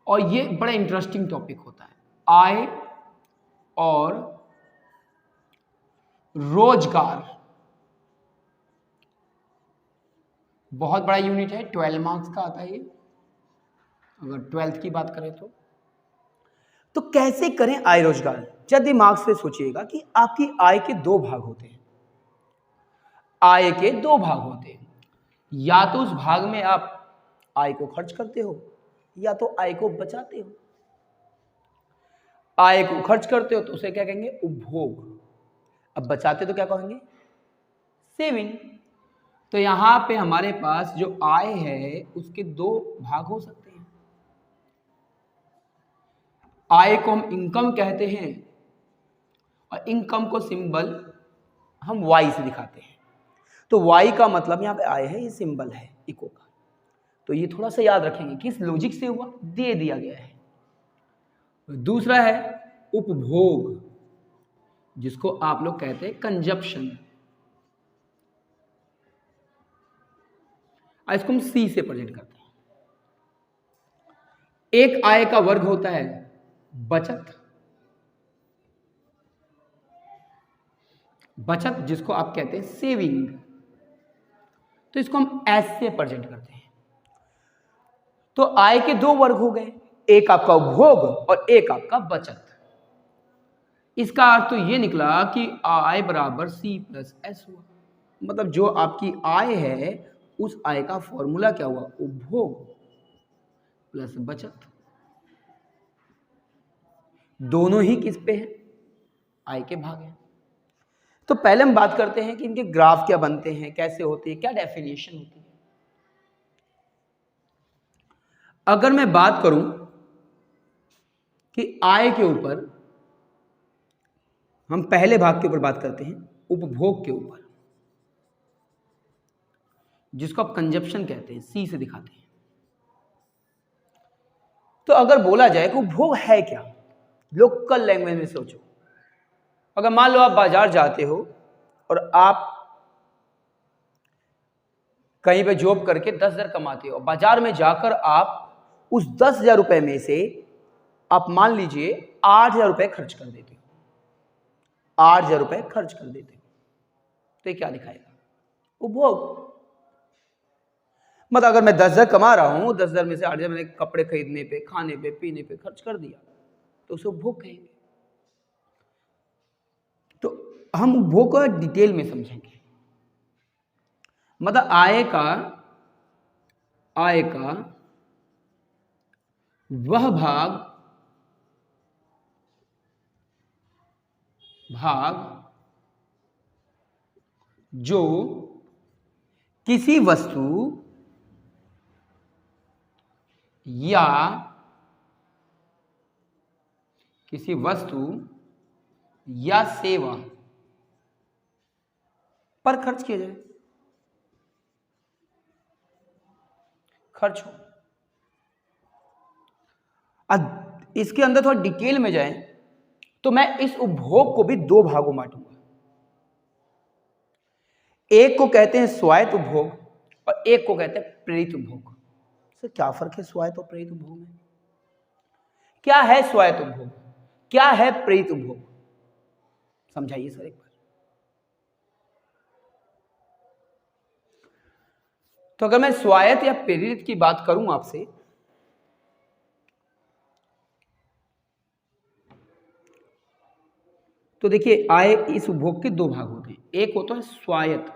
और ये बड़ा इंटरेस्टिंग टॉपिक होता है, आय और रोजगार। बहुत बड़ा यूनिट है, 12 मार्क्स का आता है ये, अगर 12th की बात करें तो कैसे करें आय रोजगार। जब दिमाग से सोचिएगा कि आपकी आय के दो भाग होते हैं, आय के दो भाग होते हैं, या तो उस भाग में आप आय को खर्च करते हो या तो आय को बचाते हो। आय को खर्च करते हो तो उसे क्या कहेंगे, उपभोग। अब बचाते तो क्या कहेंगे, सेविंग। तो यहां पे हमारे पास जो आय है उसके दो भाग हो सकते हैं। आय को हम इनकम कहते हैं और इनकम को सिंबल हम वाई से दिखाते हैं। तो वाई का मतलब यहां पे आय है, ये सिंबल है इको का। तो ये थोड़ा सा याद रखेंगे, किस लॉजिक से हुआ, दे दिया गया है। दूसरा है उपभोग, जिसको आप लोग कहते हैं कंजप्शन। इसको हम सी से प्रेजेंट करते हैं। एक आय का वर्ग होता है बचत, बचत जिसको आप कहते हैं सेविंग। तो इसको हम एस से प्रेजेंट करते हैं। तो आय के दो वर्ग हो गए, एक आपका उपभोग और एक आपका बचत। इसका अर्थ तो ये निकला कि आय बराबर सी प्लस एस हुआ। मतलब जो आपकी आय है उस आय का फॉर्मूला क्या हुआ, उपभोग प्लस बचत। दोनों ही किस पे है, आय के भाग है। तो पहले हम बात करते हैं कि इनके ग्राफ क्या बनते हैं, कैसे होते हैं, क्या डेफिनेशन होती है। अगर मैं बात करूं कि आय के ऊपर, हम पहले भाग के ऊपर बात करते हैं, उपभोग के ऊपर, जिसको आप कंजप्शन कहते हैं, सी से दिखाते हैं। तो अगर बोला जाए कि उपभोग है क्या, लोकल लैंग्वेज में सोचो। अगर मान लो आप बाजार जाते हो और आप कहीं पे जॉब करके 10,000 कमाते हो, बाजार में जाकर आप उस 10,000 रुपए में से आप मान लीजिए 8,000 रुपए खर्च कर देते हो, 8,000 रुपए खर्च कर देते हो, तो ये क्या दिखाएगा, उपभोग। मतलब अगर मैं 10,000 कमा रहा हूं, 10,000 में से 8,000 मैंने कपड़े खरीदने पे, खाने पे, पीने पे खर्च कर दिया, तो उसे उपभोग कहेंगे। तो हम उपभोग को डिटेल में समझेंगे। मतलब आय का वह भाग जो किसी वस्तु या सेवा पर खर्च किया जाए, खर्च हो। अब इसके अंदर थोड़ा डिटेल में जाएं तो मैं इस उपभोग को भी दो भागों में बांटूंगा। एक को कहते हैं स्वायत्त उपभोग और एक को कहते हैं प्रेरित उपभोग। सर क्या फर्क है स्वायत्त और प्रेरित उपभोग में? क्या है स्वायत्त उपभोग, क्या है प्रेरित उपभोग, समझाइए सर एक बार। तो अगर मैं स्वायत्त या प्रेरित की बात करूं आपसे, तो देखिए आय इस उपभोग के दो भाग होते हैं। एक होता है स्वायत्त,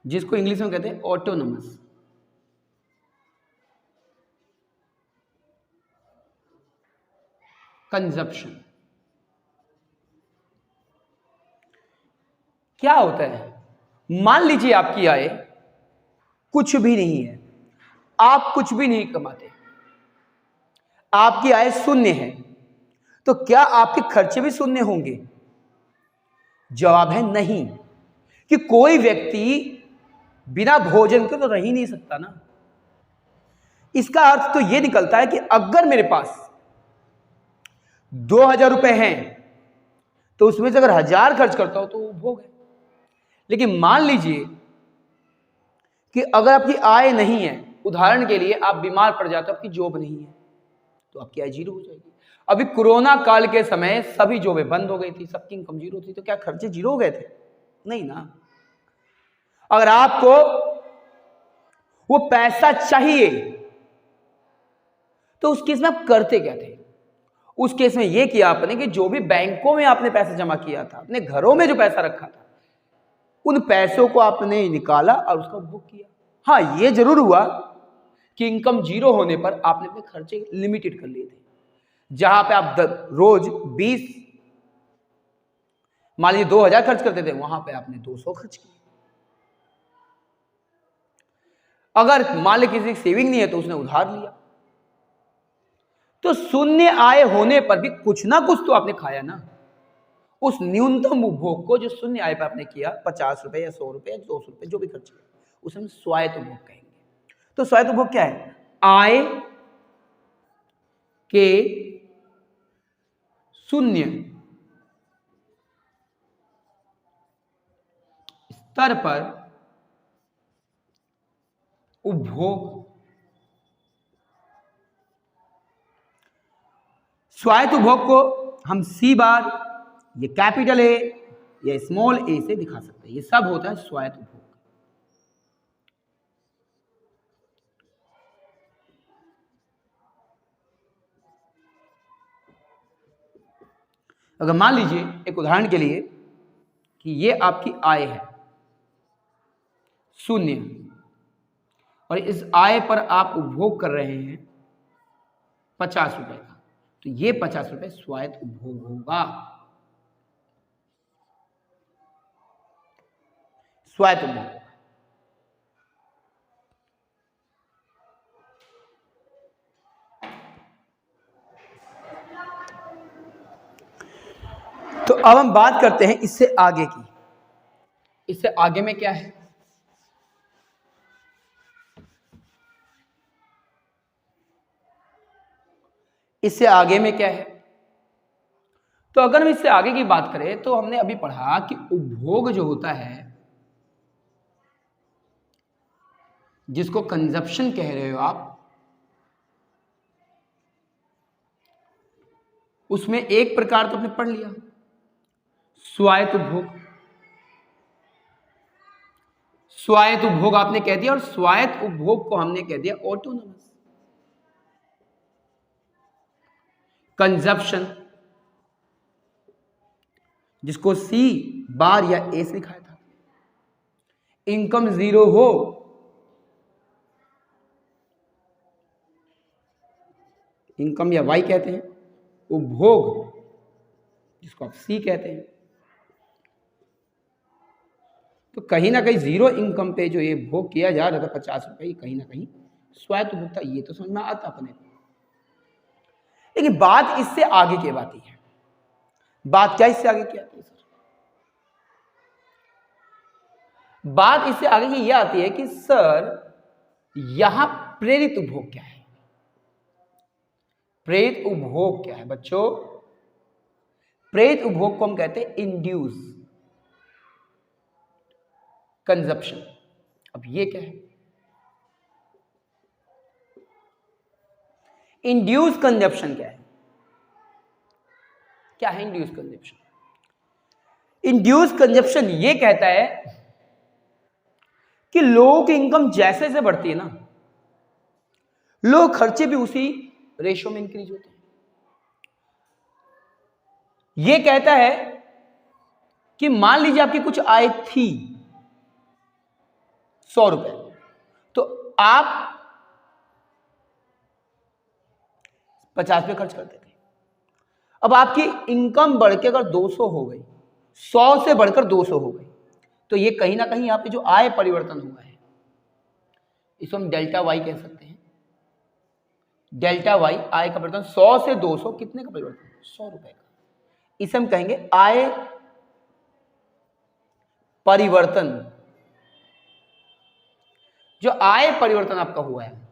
जिसको इंग्लिश में कहते हैं ऑटोनोमस। कंजप्शन क्या होता है, मान लीजिए आपकी आय कुछ भी नहीं है, आप कुछ भी नहीं कमाते, आपकी आय शून्य है, तो क्या आपके खर्चे भी शून्य होंगे? जवाब है नहीं, कि कोई व्यक्ति बिना भोजन के तो रह ही नहीं सकता ना। इसका अर्थ तो यह निकलता है कि अगर मेरे पास 2,000 रुपए हैं तो उसमें से अगर 1,000 खर्च करता हूं तो उपभोग है। लेकिन मान लीजिए कि अगर आपकी आय नहीं है, उदाहरण के लिए आप बीमार पड़ जाते हो, आपकी जॉब नहीं है, तो आपकी आय जीरो हो जाएगी। अभी कोरोना काल के समय सभी जॉबें बंद हो गई थी, सबकी इनकम जीरो थी, तो क्या खर्चे जीरो हो गए थे? नहीं ना। अगर आपको वो पैसा चाहिए तो उस केस में आप करते क्या थे? उस केस में यह किया आपने कि जो भी बैंकों में आपने पैसा जमा किया था, अपने घरों में जो पैसा रखा था, उन पैसों को आपने निकाला और उसका उपभोग किया। हाँ, यह जरूर हुआ कि इनकम जीरो होने पर आपने अपने खर्चे लिमिटेड कर लिए थे। जहां पे आप रोज 20 मान लीजिए 2000 खर्च करते थे, वहां पे आपने 200 खर्च किए। अगर मान लीजिए किसी की सेविंग नहीं है तो उसने उधार लिया, तो शून्य आय होने पर भी कुछ ना कुछ तो आपने खाया ना। उस न्यूनतम उपभोग को जो शून्य आय पर आपने किया, 50 रुपए या 100 रुपए या 200 रुपए जो भी खर्च किया, उसे हम स्वायत्त उपभोग कहेंगे। तो स्वायत्त उपभोग क्या है? आय के शून्य स्तर पर उपभोग। स्वायत्त उपभोग को हम सी बार, ये कैपिटल ए या स्मॉल ए से दिखा सकते हैं। ये सब होता है स्वायत्त उपभोग। अगर मान लीजिए एक उदाहरण के लिए कि ये आपकी आय है शून्य, और इस आय पर आप उपभोग कर रहे हैं 50 रुपए का, तो ये 50 रुपए स्वायत्त उपभोग होगा। स्वायत्त उपभोग। तो अब हम बात करते हैं इससे आगे की। इससे आगे में क्या है? इससे आगे में क्या है? तो अगर हम इससे आगे की बात करें तो हमने अभी पढ़ा कि उपभोग जो होता है, जिसको कंजप्शन कह रहे हो आप, उसमें एक प्रकार तो आपने पढ़ लिया स्वायत्त उपभोग। स्वायत्त उपभोग आपने कह दिया, और स्वायत्त उपभोग को हमने कह दिया ऑटोनोमस कंजप्शन, जिसको सी बार या ए से लिखाया था। इनकम जीरो हो, इनकम या वाई कहते हैं, उपभोग जिसको आप सी कहते हैं। तो कहीं ना कहीं जीरो इनकम पे जो ये भोग किया जा रहा था 50 रुपए, कहीं ना कहीं स्वायत्त उपभोग था। ये तो समझ में आता अपने को। लेकिन बात इससे आगे की बात है। बात क्या इससे आगे की आती है सर? बात इससे आगे की यह आती है कि सर यहां प्रेरित उपभोग क्या है? प्रेरित उपभोग क्या है बच्चों? प्रेरित उपभोग को हम कहते हैं इंड्यूस कंजप्शन। अब ये क्या है? इंड्यूस कंजप्शन क्या है? क्या है इंड्यूस कंजप्शन? इंड्यूस कंजप्शन ये कहता है कि लोगों की इनकम जैसे जैसे बढ़ती है ना, लोग खर्चे भी उसी रेशो में इंक्रीज होते हैं। ये कहता है कि मान लीजिए आपकी कुछ आय थी 100 रुपए, तो आप 50 रुपए खर्च करते थे। अब आपकी इनकम बढ़ के अगर 200 हो गई, 100 से बढ़कर 200 हो गई, तो ये कहीं ना कहीं यहाँ पे जो आय परिवर्तन हुआ है, इसको हम डेल्टा वाई कह सकते हैं। डेल्टा वाई आय का परिवर्तन, 100 से 200 कितने का परिवर्तन? 100 रुपए का। इसे हम कहेंगे आय परिवर्तन। जो आय परिवर्तन आपका हुआ है,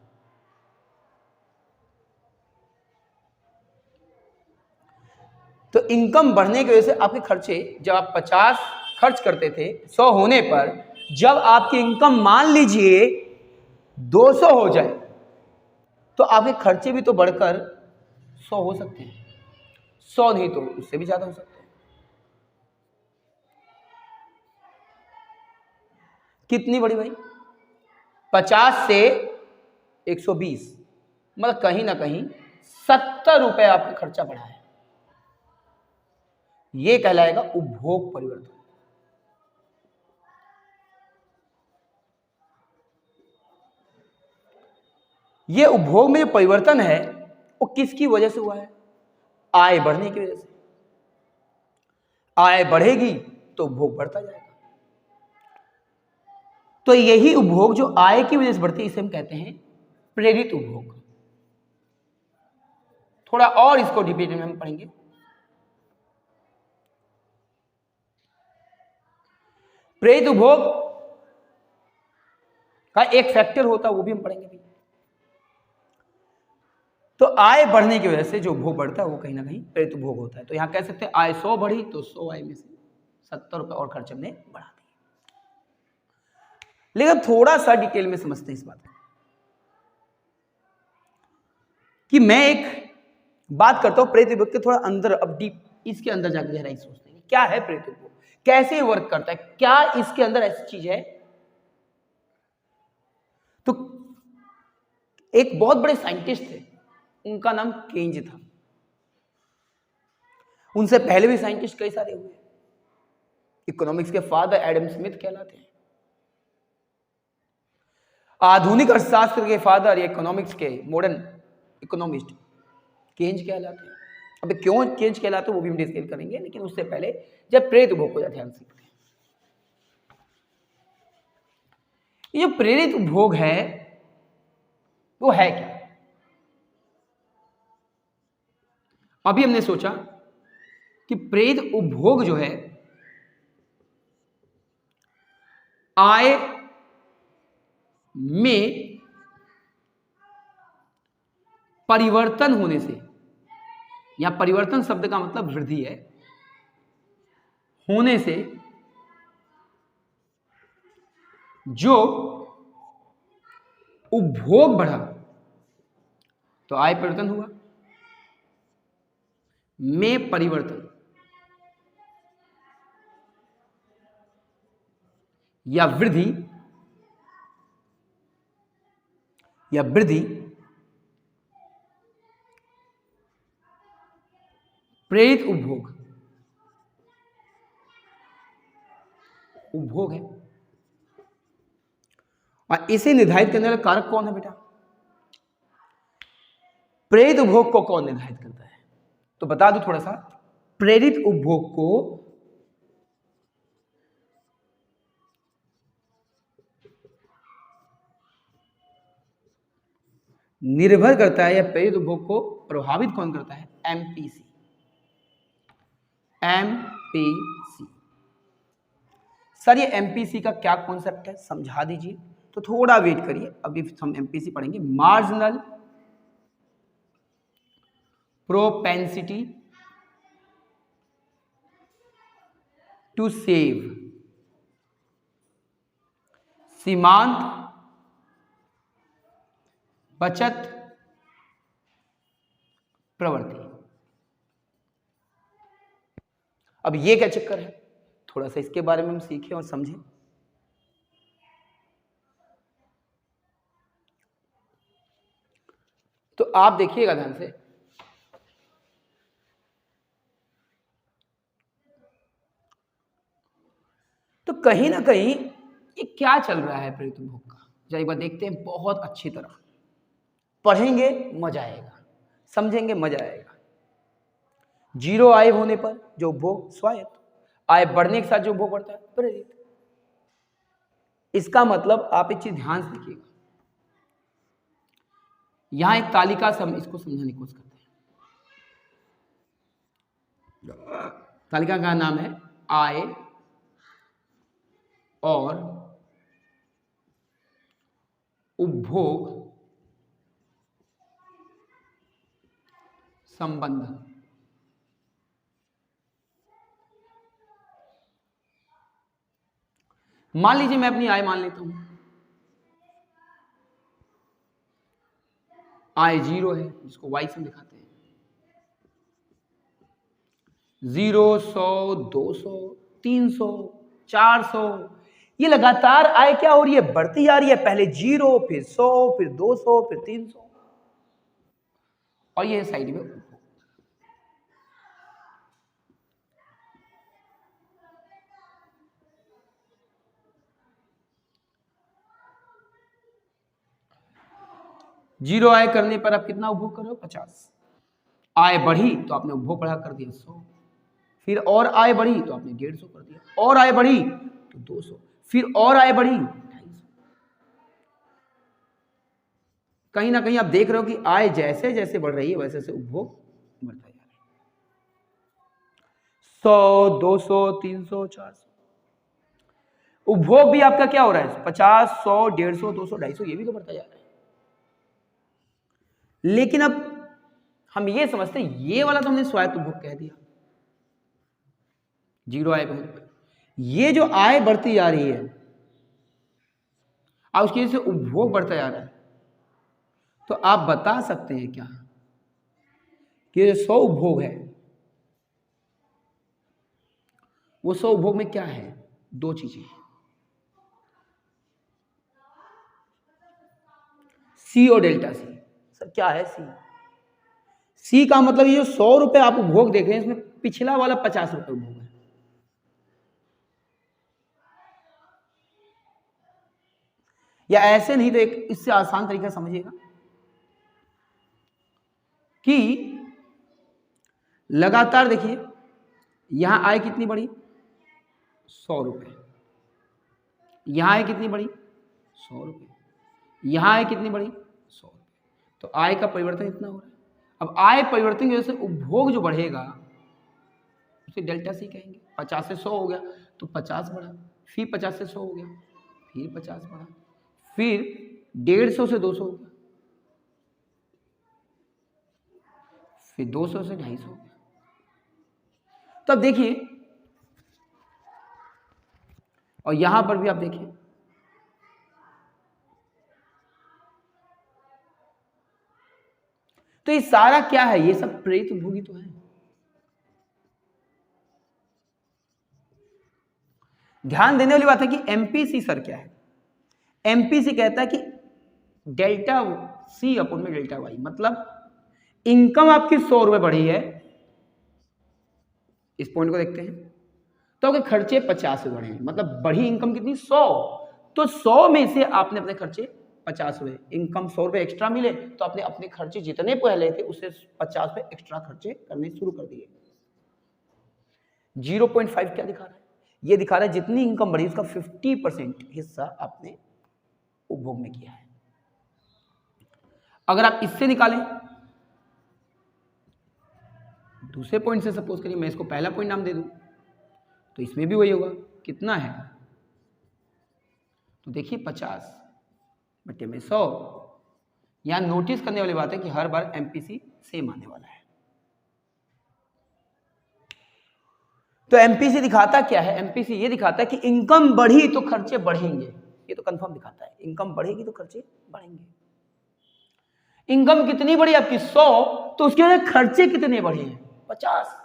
तो इनकम बढ़ने की वजह से आपके खर्चे, जब आप 50 खर्च करते थे 100 होने पर, जब आपकी इनकम मान लीजिए 200 हो जाए तो आपके खर्चे भी तो बढ़कर 100 हो सकते हैं, 100 नहीं तो उससे भी ज्यादा हो सकते हैं। कितनी बड़ी भाई? 50 से 120, मतलब कहीं ना कहीं 70 रुपए आपका खर्चा बढ़ा है। यह कहलाएगा उपभोग परिवर्तन। यह उपभोग में जो परिवर्तन है वो किसकी वजह से हुआ है? आय बढ़ने की वजह से। आय बढ़ेगी तो उपभोग बढ़ता जाएगा। तो यही उपभोग जो आय की वजह से बढ़ती है इसे हम कहते हैं प्रेरित उपभोग। थोड़ा और इसको डिटेल में हम पढ़ेंगे। प्रेरित उपभोग का एक फैक्टर होता है, वो भी हम पढ़ेंगे भी। तो आय बढ़ने की वजह से जो उपभोग बढ़ता है वो कहीं ना कहीं प्रेरित उपभोग होता है। तो यहां कह सकते हैं आय 100 बढ़ी तो 100 आय में से 70 रुपए और खर्च हमने बढ़ा दिए। लेकिन थोड़ा सा डिटेल में समझते हैं इस बात को कि मैं एक बात करता हूं प्रेरित उपभोग के थोड़ा अंदर, अब डीप इसके अंदर जाकर गहराई सोचते हैं क्या है प्रेरित उपभोग, कैसे वर्क करता है, क्या इसके अंदर ऐसी चीज है। तो एक बहुत बड़े साइंटिस्ट थे, उनका नाम केंज था। उनसे पहले भी साइंटिस्ट कई सारे हुए। इकोनॉमिक्स के फादर एडम स्मिथ कहलाते हैं। आधुनिक अर्थशास्त्र के फादर या इकोनॉमिक्स के मॉडर्न इकोनॉमिस्ट केंज कहलाते हैं। अब क्यों केंज कहलाते हैं वो भी हम डिस्कस करेंगे, लेकिन उससे पहले जब प्रेरित उपभोग को ध्यान सीखते हैं। ये जो प्रेरित उपभोग है वो है क्या? अभी हमने सोचा कि प्रेरित उपभोग जो है आय में परिवर्तन होने से, या परिवर्तन शब्द का मतलब वृद्धि है, होने से जो उपभोग बढ़ा तो आय परिवर्तन हुआ, में परिवर्तन या वृद्धि प्रेरित उपभोग है। और इसे निर्धारित करने वाला कारक कौन है बेटा? प्रेरित उपभोग को कौन निर्धारित करता है? तो बता दूं थोड़ा सा, प्रेरित उपभोग को निर्भर करता है, या प्रेरित उपभोग को प्रभावित कौन करता है? एमपीसी। सर ये एमपीसी का क्या कॉन्सेप्ट है, समझा दीजिए। तो थोड़ा वेट करिए, अभी हम एमपीसी पढ़ेंगे। मार्जिनल प्रोपेंसिटी टू सेव, सीमांत बचत प्रवृत्ति। अब ये क्या चक्कर है, थोड़ा सा इसके बारे में हम सीखें और समझें। तो आप देखिएगा ध्यान से, तो कहीं ना कहीं ये क्या चल रहा है प्रेरित उपभोग का, जरा एक बार देखते हैं बहुत अच्छी तरह। पढ़ेंगे मजा आएगा, समझेंगे मजा आएगा। जीरो आय होने पर जो उपभोग स्वायत्त, आय बढ़ने के साथ जो उपभोग बढ़ता है प्रेरित। इसका मतलब आप एक चीज ध्यान से देखिएगा, यहां एक तालिका से हम इसको समझाने की कोशिश करते हैं। तालिका का नाम है आय और उपभोग संबंध। मान लीजिए मैं अपनी आय मान लेता हूं, आय 0 है, जिसको y से दिखाते हैं। 0, 100, 200, 300, 400, ये लगातार आय क्या हो रही है, बढ़ती जा रही है। पहले 0, फिर 100, फिर 200, फिर 300, और ये साइड में जीरो आय करने पर आप कितना उपभोग कर रहे हो, 50। आय बढ़ी तो आपने उपभोग बढ़ा कर दिया 100, फिर और आय बढ़ी तो आपने 150 कर दिया, और आय बढ़ी तो 200, फिर और आय बढ़ी 250। कहीं ना कहीं आप देख रहे हो कि आय जैसे जैसे बढ़ रही है वैसे वैसे उपभोग बढ़ता जा रहा है। 100, 200, 300, 400, उपभोग भी आपका क्या हो रहा है, 50, 100, 150, 200, 250, ये भी तो बढ़ता जा रहा है। लेकिन अब हम ये समझते हैं, ये वाला तो हमने स्वायत्त उपभोग कह दिया, जीरो आय पे, ये जो आय बढ़ती जा रही है और उसकी वजह से उपभोग बढ़ता जा रहा है, तो आप बता सकते हैं क्या कि जो 100 उपभोग है, वो 100 उपभोग में क्या है, दो चीजें, सी और डेल्टा सी। सर क्या है सी? सी का मतलब ये 100 रुपए आप उपभोग देख रहे हैं, इसमें पिछला वाला 50 रुपए उपभोग है। या ऐसे नहीं तो एक इससे आसान तरीका समझिएगा कि लगातार देखिए, यहां आय कितनी बढ़ी, 100 रुपए, यहां आय कितनी बढ़ी, 100 रुपए, यहां आय कितनी बढ़ी, 100 रुपए, तो आय का परिवर्तन इतना हो रहा है। अब आय परिवर्तन की वजह से उपभोग जो बढ़ेगा उसे डेल्टा सी कहेंगे। 50 से 100 हो गया तो 50 बढ़ा, फिर 50 से 100 हो गया, फिर 50 बढ़ा, फिर 150 से 200 हो गया, फिर 200 से 250 हो गया। तब देखिए, और यहां पर भी आप देखिए, तो ये सारा क्या है, ये सब प्रेरित उपभोगी तो है। ध्यान देने वाली बात है कि एमपीसी सर क्या है, एमपीसी कहता है कि डेल्टा सी अपन में डेल्टा वाई, मतलब इनकम आपकी 100 रुपए बढ़ी है, इस पॉइंट को देखते हैं, तो आपके खर्चे 50 बढ़े हैं, मतलब बढ़ी इनकम कितनी, 100, तो 100 में से आपने अपने खर्चे 50 हुए, इनकम 100 रुपए एक्स्ट्रा मिले तो आपने अपने खर्चे जितने पहले थे उससे 50 रुपए एक्स्ट्रा खर्चे करने शुरू कर दिए। 0.5 क्या दिखा रहा है, ये दिखा रहा है जितनी इनकम बढ़ी उसका 50% हिस्सा आपने उपभोग में किया है। अगर आप इससे निकालें, दूसरे पॉइंट से सपोज करिए मैं इसको पहला पॉइंट नाम दे दूं, तो इसमें भी वही होगा, कितना है, तो देखिए 50 बटे में 100। यहां नोटिस करने वाली बात है कि हर बार एमपीसी सेम आने वाला है। तो एमपीसी दिखाता क्या है, एमपीसी ये दिखाता है कि इनकम बढ़ी तो खर्चे बढ़ेंगे, ये तो कंफर्म दिखाता है, इनकम बढ़ेगी तो खर्चे बढ़ेंगे। इनकम कितनी बढ़ी आपकी, 100, तो उसके वजह खर्चे कितने बढ़े हैं, 50।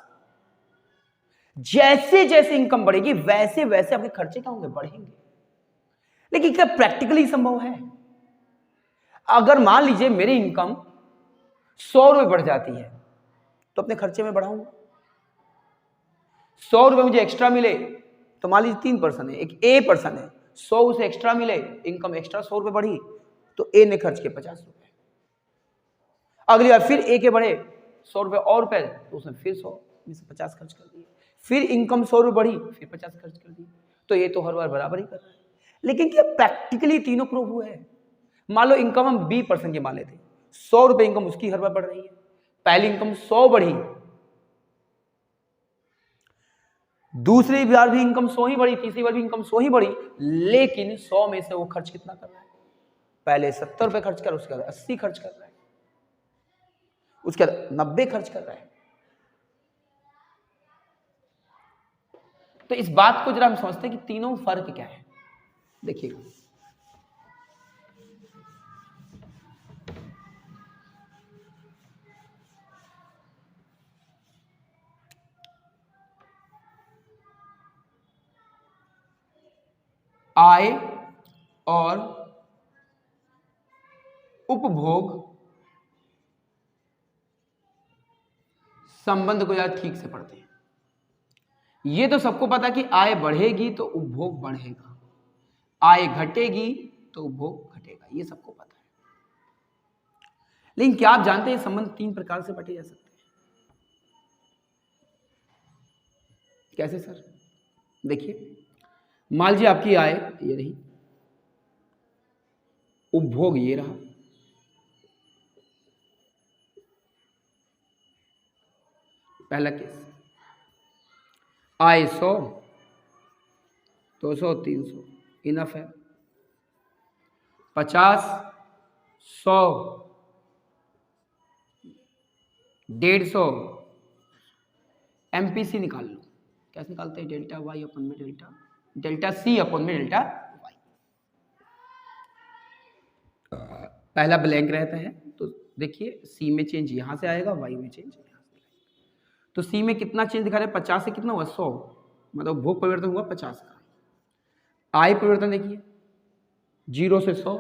जैसे जैसे इनकम बढ़ेगी वैसे वैसे आपके खर्चे क्या होंगे, बढ़ेंगे। लेकिन क्या प्रैक्टिकली संभव है? अगर मान लीजिए मेरी इनकम 100 रुपए बढ़ जाती है तो अपने खर्चे में बढ़ाऊंगा, 100 रुपए मुझे एक्स्ट्रा मिले, तो मान लीजिए 3 पर्सन है, एक ए पर्सन है, 100 उसे एक्स्ट्रा मिले, इनकम एक्स्ट्रा 100 रुपए बढ़ी, तो ए ने खर्च किए 50 रुपए। अगली बार फिर ए के बढ़े 100 रुपए और रुपए, तो उसने फिर 100 में से 50 खर्च कर दिए, फिर इनकम 100 रुपए बढ़ी, फिर 50 खर्च कर दिए, तो ये तो हर बार बराबर ही कर रहा है। लेकिन क्या प्रैक्टिकली तीनों प्रूफ हुए हैं? मान लो इनकम हम बी पर्सन की मान लेते, 100 रुपए इनकम उसकी हर बार बढ़ रही है, पहली इनकम 100 बढ़ी, दूसरी बार भी इनकम 100 ही बढ़ी, तीसरी बार भी इनकम 100 ही बढ़ी, लेकिन 100 में से वो खर्च कितना कर रहा है, पहले 70 रुपए खर्च कर, उसके बाद 80 खर्च कर रहा है, उसके बाद 90 खर्च कर रहा है। तो इस बात को जरा हम समझते हैं कि तीनों फर्क क्या है। देखिएगा, आय और उपभोग संबंध को यार ठीक से पढ़ते हैं। ये तो सबको पता कि आय बढ़ेगी तो उपभोग बढ़ेगा, आय घटेगी तो उपभोग घटेगा, ये सबको पता है। लेकिन क्या आप जानते हैं संबंध 3 प्रकार से बांटे जा सकते हैं? कैसे सर? देखिए, मान लीजिए आपकी आय ये रही, उपभोग ये रहा, पहला केस, आय 100, 200, 300 इनफ है, 50, 100, 150, एमपीसी निकाल लो। कैसे निकालते हैं? डेल्टा वाई अपन में डेल्टा सी अपन में डेल्टा वाई। पहला ब्लैंक रहता है तो देखिए सी में चेंज यहां से आएगा, वाई में चेंज यहां से आएगा। तो सी में कितना चेंज दिखा रहा है? 50 से कितना हुआ? 100, मतलब भोग परिवर्तन हुआ 50 का। आय परिवर्तन देखिए 0 से 100,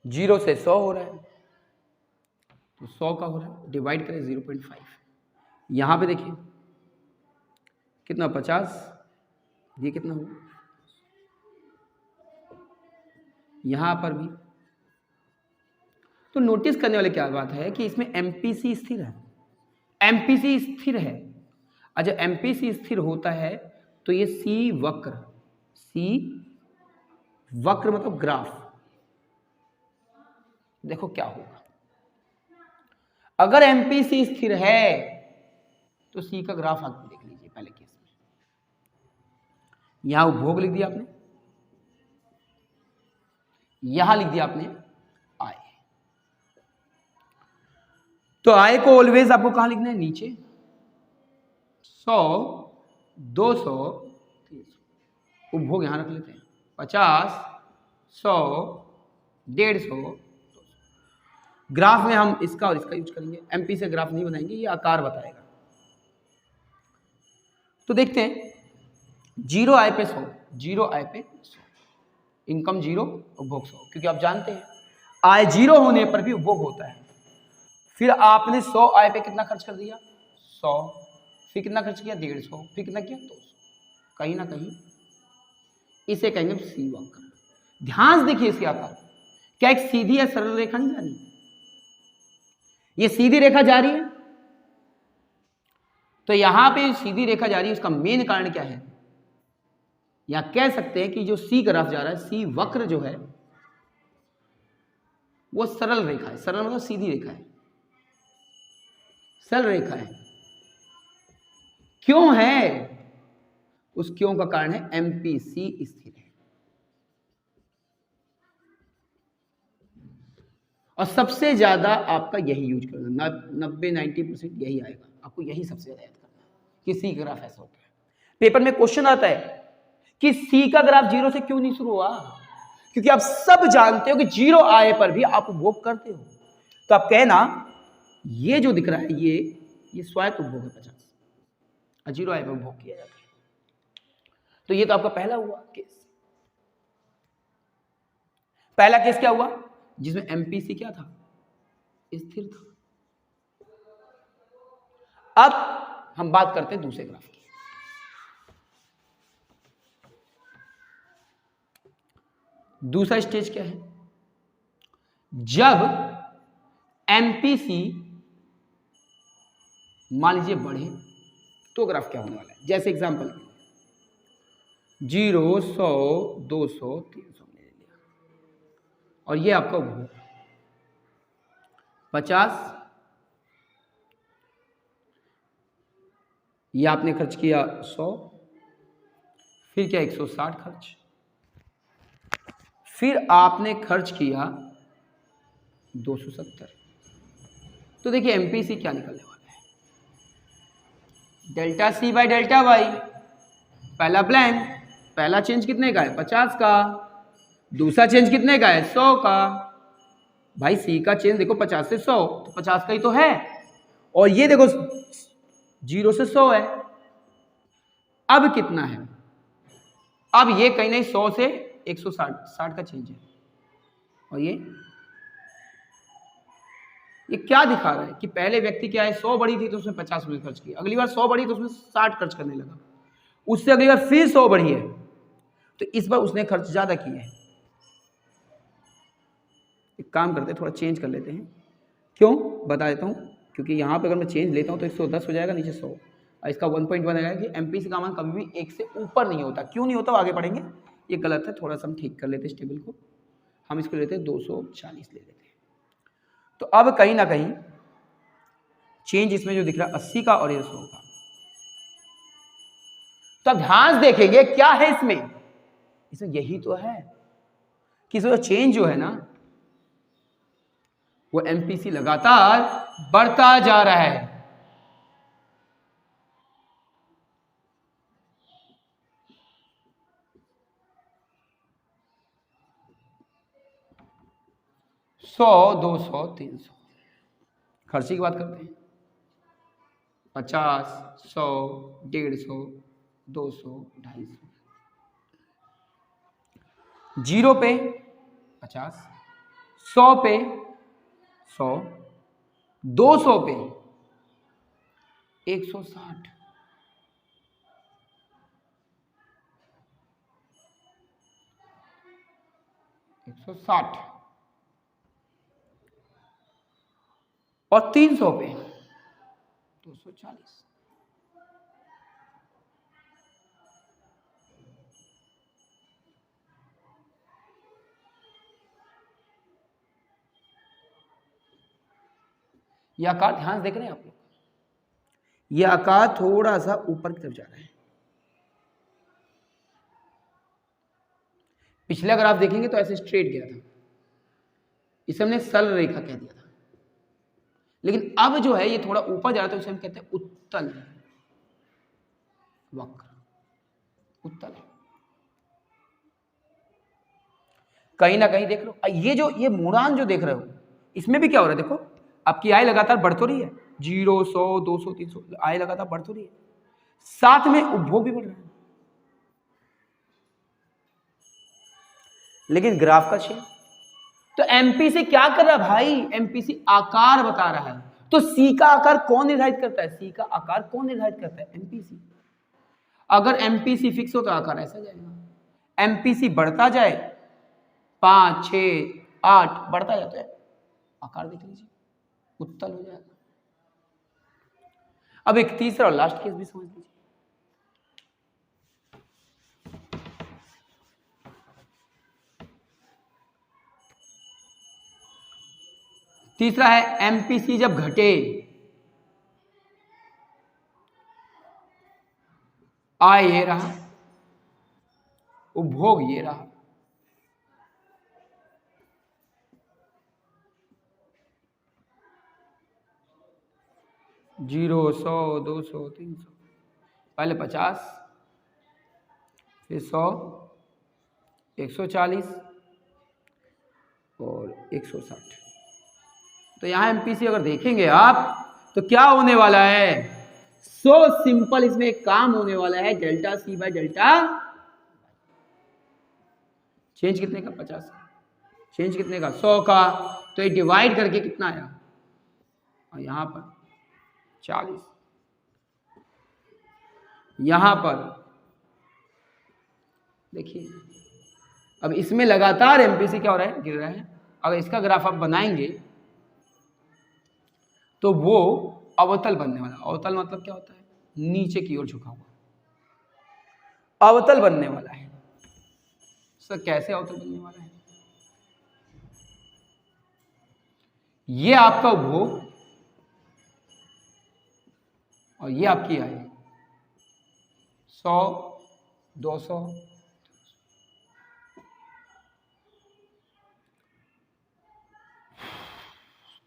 जीरो से 100 हो रहा है, तो 100 का हो रहा है, डिवाइड करें 0.5। यहां पे देखिए कितना 50, ये कितना हुआ, यहां पर भी। तो नोटिस करने वाली क्या बात है कि इसमें एमपीसी स्थिर है, एमपीसी स्थिर है। और जब एमपीसी स्थिर होता है तो ये सी वक्र मतलब ग्राफ, देखो क्या होगा। अगर एमपीसी स्थिर है तो सी का ग्राफ आप देख लीजिए। पहले केस में यहां उपभोग लिख दिया आपने, यहां लिख दिया आपने आय। तो आय को ऑलवेज आपको कहां लिखना है? नीचे। 100, 200, 300, उपभोग यहां रख लेते हैं, 50, 100, 150। ग्राफ में हम इसका और इसका यूज करेंगे, एमपी से ग्राफ नहीं बनाएंगे, ये आकार बताएगा। तो देखते हैं, 0 आय पे 100, 0 आय पे 100, इनकम 0, उपभोग 100, क्योंकि आप जानते हैं आय 0 होने पर भी उपभोग होता है। फिर आपने 100 आय पे कितना खर्च कर दिया? 100, फिर कितना खर्च किया? 150, फिर कितना किया? 200। कहीं ना कहीं इसे कहेंगे सी वक्र। ध्यान से देखिए इसके आकार, क्या एक सीधी या सरल रेखा नहीं जा रही? ये सीधी रेखा जा रही है, तो यहां पे सीधी रेखा जा रही है, उसका मेन कारण क्या है? या कह सकते हैं कि जो सी ग्राफ जा रहा है, सी वक्र जो है वो सरल रेखा है। सरल मतलब सीधी रेखा है, सरल रेखा है। क्यों है? उस क्यों का कारण है एमपीसी स्थिर है। और सबसे ज्यादा आपका यही यूज करना, 90-90% यही आएगा, आपको यही सबसे ज्यादा याद करना है कि सी ग्राफ ऐसा होता है। पेपर में क्वेश्चन आता है कि सी का ग्राफ 0 से क्यों नहीं शुरू हुआ? क्योंकि आप सब जानते हो कि 0 आए पर भी आप उपभोग करते हो। तो आप कहना ये जो दिख रहा है ये स्वायत्त उपभोग है 50, और 0 आए पर उपभोग किया जाता है। तो ये तो आपका पहला हुआ केस। पहला केस क्या हुआ? जिसमें एमपीसी क्या था? स्थिर था। अब हम बात करते हैं दूसरे ग्राफ की। दूसरा स्टेज क्या है? जब एमपीसी मान लीजिए बढ़े तो ग्राफ क्या होने वाला है? जैसे एग्जांपल 0, 100, 200, 300 ले लिया, और ये आपका उपभोग 50, ये आपने खर्च किया 100, फिर क्या 160 खर्च, फिर आपने खर्च किया 270। तो तो देखिए एमपीसी क्या निकलने वाला है, delta C by delta Y. पहला ब्लैंक, पहला चेंज कितने का है 50 का, दूसरा चेंज कितने का है 100 का। भाई सी का चेंज देखो 50 से 100, तो 50 का ही तो है, और ये देखो 0 से 100 है। अब कितना है, अब ये कहीं नहीं 100 से 160 का चेंज है, और ये क्या दिखा रहा है कि पहले व्यक्ति क्या है 100 बढ़ी थी तो उसने 50 रुपये खर्च किया, अगली बार 100 बढ़ी तो उसने 60 खर्च करने लगा, उससे अगली बार फिर 100 बढ़ी है तो इस बार उसने खर्च ज्यादा किया है। एक काम करते हैं, थोड़ा चेंज कर लेते हैं। क्यों बता देता हूं, क्योंकि यहां पे अगर मैं चेंज लेता हूं तो 110 हो जाएगा, नीचे 100, और इसका 1.1 आएगा कि एमपीसी का मान कभी भी 1 से ऊपर नहीं होता। क्यों नहीं होता आगे पढ़ेंगे, ये गलत है, थोड़ा सा हम ठीक कर लेते हैं इस टेबल को। हम इसको लेते हैं 240 ले लेते हैं। तो अब कहीं ना कहीं चेंज इसमें जो दिख रहा है 80 का और ये 100 का, तो अब ध्यान से देखेंगे क्या है इसमें यही तो है कि चेंज जो है ना वो एमपीसी लगातार बढ़ता जा रहा है। सौ, 200, 300, खर्चे की बात करते हैं, 50, 100, 150, 200, 250, 0 पे 50, 100 पे 100, 200 पे 160, 160 और 300 पे 240। यह आकार ध्यान से देख रहे हैं आप लोग, यह आकार थोड़ा सा ऊपर की तरफ जा रहा है। पिछले अगर आप देखेंगे तो ऐसे स्ट्रेट गया था, इसे हमने सरल रेखा कह दिया था, लेकिन अब जो है ये थोड़ा ऊपर जा रहा था, उसे हम कहते हैं उत्तल वक्र, उत्तल। कहीं ना कहीं देख लो, ये मुड़ान जो देख रहे हो इसमें भी क्या हो रहा है, देखो आपकी आय लगातार बढ़ तो रही है, 0, 100, 200, 300, आय लगातार बढ़ तो रही है, साथ में उपभोग भी बढ़ रहा है, लेकिन ग्राफ का चेंज। तो एमपीसी क्या कर रहा है भाई, एमपीसी आकार बता रहा है। तो सी का आकार कौन निर्धारित करता है, सी का आकार कौन निर्धारित करता है, एमपीसी। अगर एमपीसी फिक्स हो तो आकार ऐसा जाएगा, एमपीसी बढ़ता जाए 5, 6, 8 बढ़ता जाता है, आकार देख लीजिए उत्तल हो जाएगा। अब एक तीसरा और लास्ट केस भी समझ लीजिए। तीसरा है एमपीसी जब घटे, आय ये रहा, उपभोग ये रहा, जीरो, 100, 200, 300, पहले 50, फिर 100, 140 और 160। तो यहां एमपीसी अगर देखेंगे आप तो क्या होने वाला है, सो सिंपल, इसमें एक काम होने वाला है, delta C by delta, change कितने का 50, चेंज कितने का 100 का, तो ये डिवाइड करके कितना आया, और यहां पर 40, यहां पर देखिए अब इसमें लगातार एमपीसी क्या हो रहा है, गिर रहा है। अगर इसका ग्राफ आप बनाएंगे तो वो अवतल बनने वाला, अवतल मतलब क्या होता है, नीचे की ओर झुका हुआ, अवतल बनने वाला है। सर कैसे अवतल बनने वाला है, ये आपका उपभोग और ये आपकी आय, 100, 200,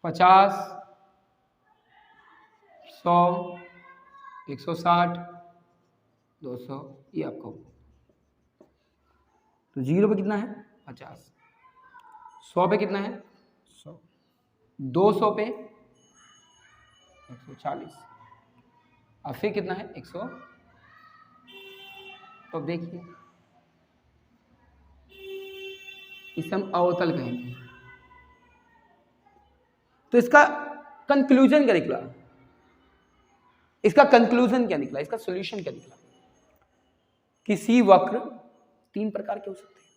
50, 100, 160, 200, ये आपका हो। तो 0 पे कितना है 50, 100 पे कितना है 100, 200 पे 140, और फिर कितना है 100। तो अब देखिए इसे हम अवतल कहेंगे। तो इसका कंक्लूजन क्या निकला, इसका कंक्लूजन क्या निकला, इसका सॉल्यूशन क्या निकला? किसी वक्र 3 प्रकार के हो सकते हैं।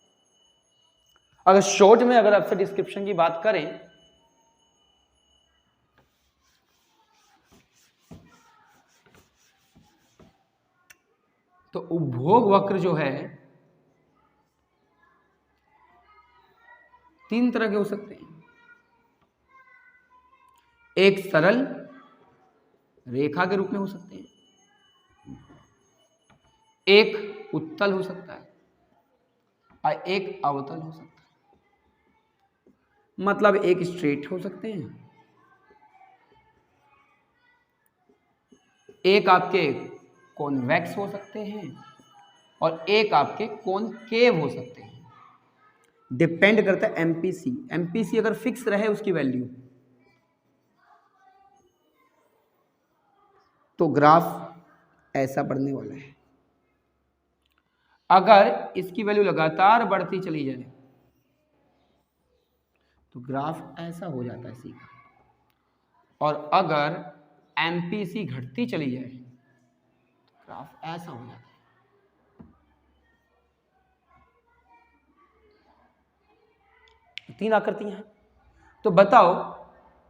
अगर शॉर्ट में अगर आपसे डिस्क्रिप्शन की बात करें तो उपभोग वक्र जो है 3 तरह के हो सकते हैं। एक सरल रेखा के रूप में हो सकते हैं, एक उत्तल हो सकता है और एक अवतल हो सकता है। मतलब एक स्ट्रेट हो सकते हैं, एक आपके कॉन्वेक्स हो सकते हैं और एक आपके कॉनकेव हो सकते हैं। डिपेंड करता है एमपीसी। एमपीसी अगर फिक्स रहे उसकी वैल्यू तो ग्राफ ऐसा बढ़ने वाला है। अगर इसकी वैल्यू लगातार बढ़ती चली जाए तो ग्राफ ऐसा हो जाता है सीधा, और अगर एमपीसी घटती चली जाए तो ग्राफ ऐसा हो जाता है। तीन आकृतियां हैं, तो बताओ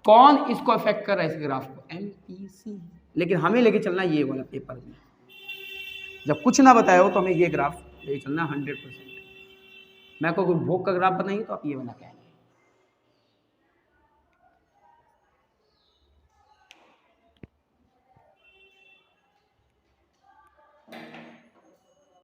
कौन इसको अफेक्ट कर रहा है इस ग्राफ को? एमपीसी। लेकिन हमें लेके चलना ये वाला पेपर में, जब कुछ ना बताया हो तो हमें ये ग्राफ लेके चलना 100%। मैं को उपभोग का ग्राफ बनाइए तो आप ये वाला कहेंगे।